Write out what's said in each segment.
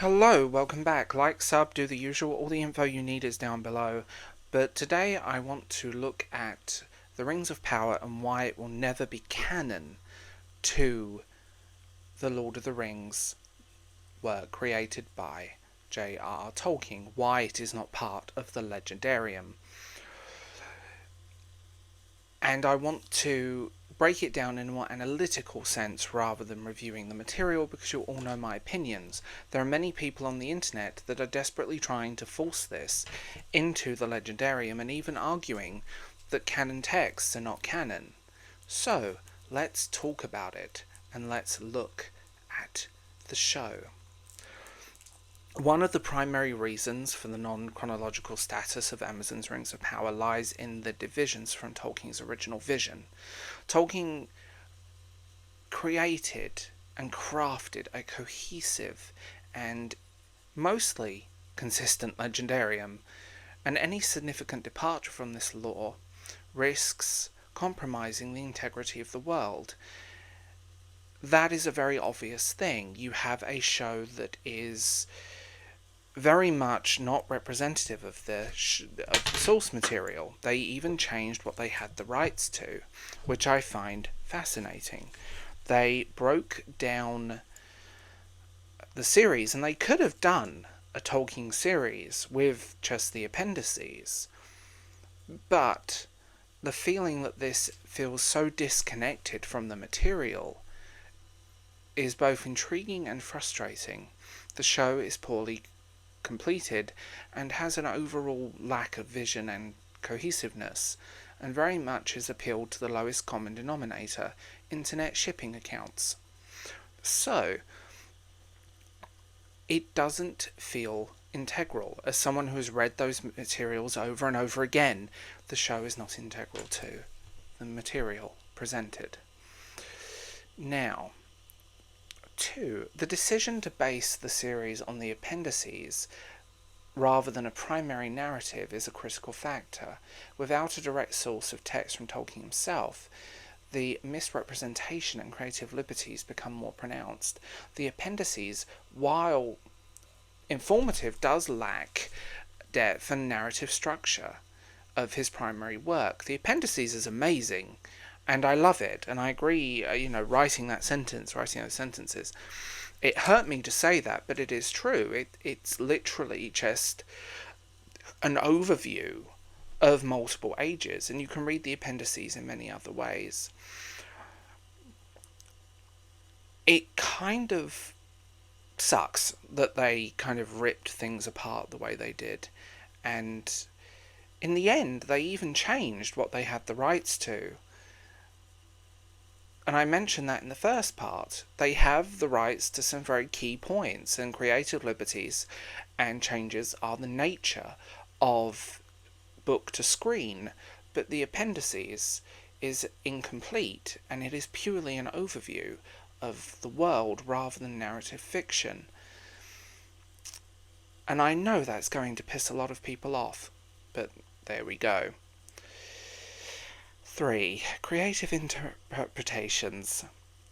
Hello, welcome back. Like, sub, do the usual. All the info you need is down below. But today I want to look at the Rings of Power and why it will never be canon to the Lord of the Rings work created by J.R.R. Tolkien. Why it is not part of the Legendarium. And I want to break it down in a more analytical sense rather than reviewing the material, because you all know my opinions. There are many people on the internet that are desperately trying to force this into the Legendarium and even arguing that canon texts are not canon. So, let's talk about it and let's look at the show. One of the primary reasons for the non-chronological status of Amazon's Rings of Power lies in the divisions from Tolkien's original vision. Tolkien created and crafted a cohesive and mostly consistent legendarium, and any significant departure from this lore risks compromising the integrity of the world. That is a very obvious thing. You have a show that is very much not representative of the source material. They even changed what they had the rights to, which I find fascinating. They broke down the series, and they could have done a Tolkien series with just the appendices, but the feeling that this feels so disconnected from the material is both intriguing and frustrating. The show is poorly completed and has an overall lack of vision and cohesiveness, and very much is appealed to the lowest common denominator, internet shipping accounts. So, it doesn't feel integral. As someone who has read those materials over and over again, the show is not integral to the material presented. Now, 2. The decision to base the series on the appendices rather than a primary narrative is a critical factor. Without a direct source of text from Tolkien himself, the misrepresentation and creative liberties become more pronounced. The appendices, while informative, does lack depth and narrative structure of his primary work. The appendices is amazing, and I love it, and I agree, writing those sentences, it hurt me to say that, but it is true. It's literally just an overview of multiple ages, and you can read the appendices in many other ways. It kind of sucks that they kind of ripped things apart the way they did, and in the end, they even changed what they had the rights to. And I mentioned that in the first part. They have the rights to some very key points, and creative liberties and changes are the nature of book to screen, but the appendices is incomplete, and it is purely an overview of the world rather than narrative fiction. And I know that's going to piss a lot of people off, but there we go. 3. Creative interpretations.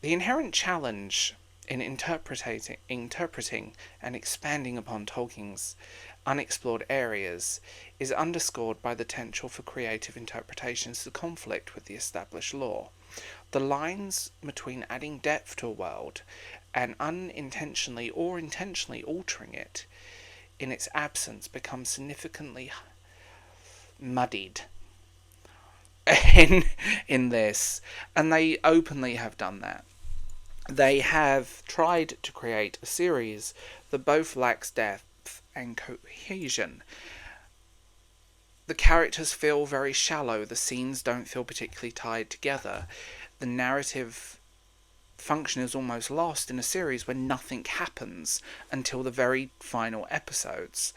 The inherent challenge in interpreting and expanding upon Tolkien's unexplored areas is underscored by the potential for creative interpretations to conflict with the established lore. The lines between adding depth to a world and unintentionally or intentionally altering it in its absence become significantly muddied in this, and they openly have done that. They have tried to create a series that both lacks depth and cohesion. The characters feel very shallow, the scenes don't feel particularly tied together, the narrative function is almost lost in a series where nothing happens until the very final episodes.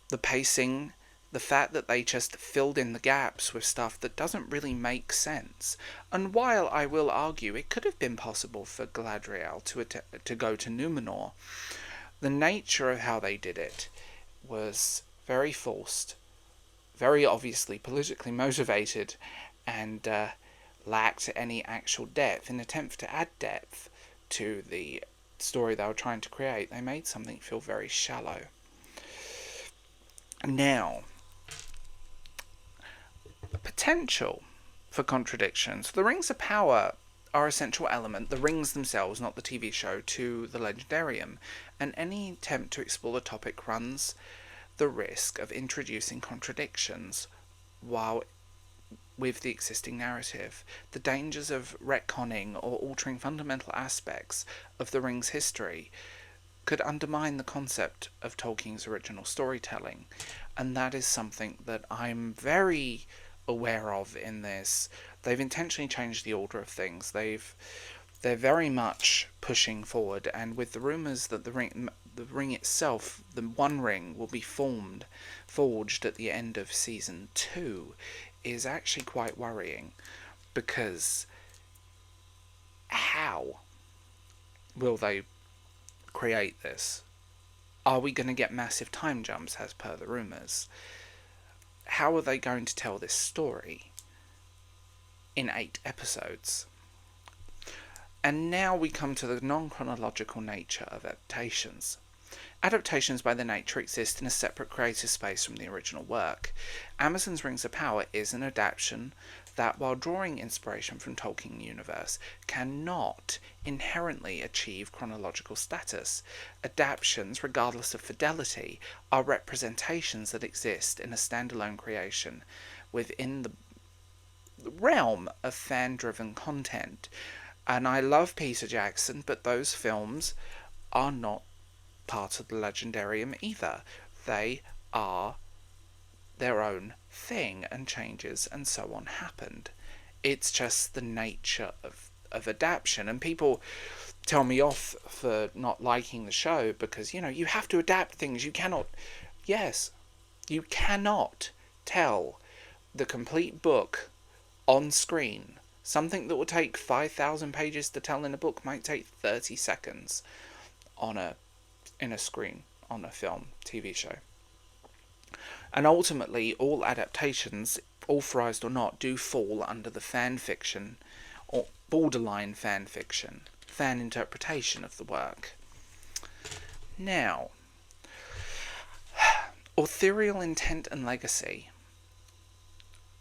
The pacing, the fact that they just filled in the gaps with stuff that doesn't really make sense. And while I will argue it could have been possible for Galadriel to go to Numenor, the nature of how they did it was very forced, very obviously politically motivated, and lacked any actual depth. In an attempt to add depth to the story they were trying to create, they made something feel very shallow. Now, potential for contradictions. The Rings of Power are essential element, the rings themselves, not the TV show, to the Legendarium, and any attempt to explore the topic runs the risk of introducing contradictions while with the existing narrative. The dangers of retconning or altering fundamental aspects of the Ring's history could undermine the concept of Tolkien's original storytelling, and that is something that I'm very aware of in this. They've intentionally changed the order of things. They're very much pushing forward, and with the rumours that the ring itself, the One Ring, will be forged at the end of season 2, is actually quite worrying, because how will they create this? Are we going to get massive time jumps as per the rumours? How are they going to tell this story in 8 episodes? And now we come to the non-chronological nature of adaptations. Adaptations by their nature exist in a separate creative space from the original work. Amazon's Rings of Power is an adaptation that, while drawing inspiration from Tolkien universe, cannot inherently achieve chronological status. Adaptations, regardless of fidelity, are representations that exist in a standalone creation within the realm of fan-driven content. And I love Peter Jackson, but those films are not part of the Legendarium either. They are their own thing, and changes and so on happened. It's just the nature of adaptation, and people tell me off for not liking the show because, you have to adapt things. You cannot, yes, you cannot tell the complete book on screen. Something that will take 5,000 pages to tell in a book might take 30 seconds in a screen, on a film, TV show. And ultimately, all adaptations, authorised or not, do fall under the fan fiction, or borderline fan fiction, fan interpretation of the work. Now, authorial intent and legacy.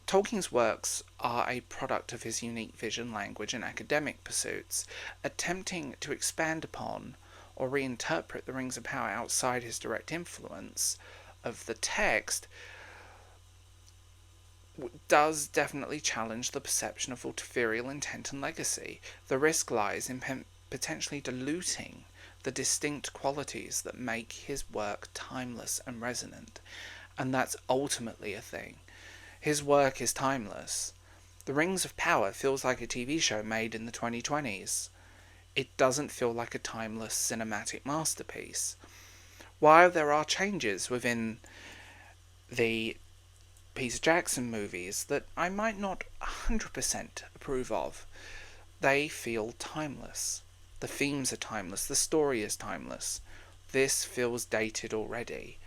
Tolkien's works are a product of his unique vision, language, and academic pursuits. Attempting to expand upon or reinterpret the Rings of Power outside his direct influence of the text does definitely challenge the perception of authorial intent and legacy. The risk lies in potentially diluting the distinct qualities that make his work timeless and resonant, and that's ultimately a thing. His work is timeless. The Rings of Power feels like a TV show made in the 2020s. It doesn't feel like a timeless cinematic masterpiece. While there are changes within the Peter Jackson movies that I might not 100% approve of, they feel timeless. The themes are timeless. The story is timeless. This feels dated already,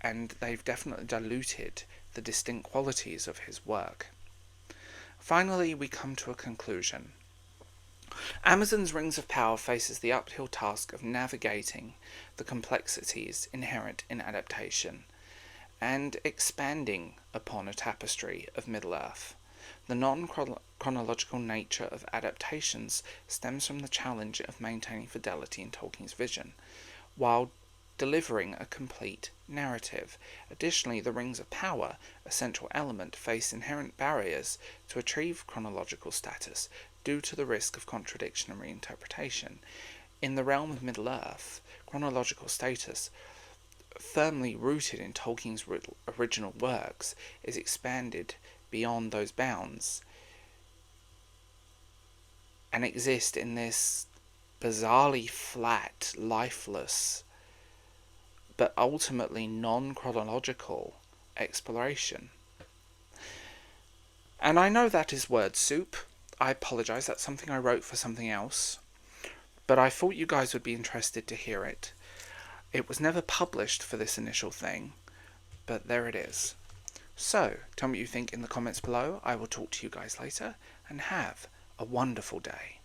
and they've definitely diluted the distinct qualities of his work. Finally, we come to a conclusion. Amazon's Rings of Power faces the uphill task of navigating the complexities inherent in adaptation and expanding upon a tapestry of Middle-earth. The non-chronological nature of adaptations stems from the challenge of maintaining fidelity in Tolkien's vision, while delivering a complete narrative. Additionally, the Rings of Power, a central element, face inherent barriers to achieve chronological status due to the risk of contradiction and reinterpretation. In the realm of Middle-earth, chronological status, firmly rooted in Tolkien's original works, is expanded beyond those bounds and exist in this bizarrely flat, lifeless, but ultimately non-chronological exploration. And I know that is word soup. I apologise, that's something I wrote for something else, but I thought you guys would be interested to hear it. It was never published for this initial thing, but there it is. So, tell me what you think in the comments below. I will talk to you guys later, and have a wonderful day.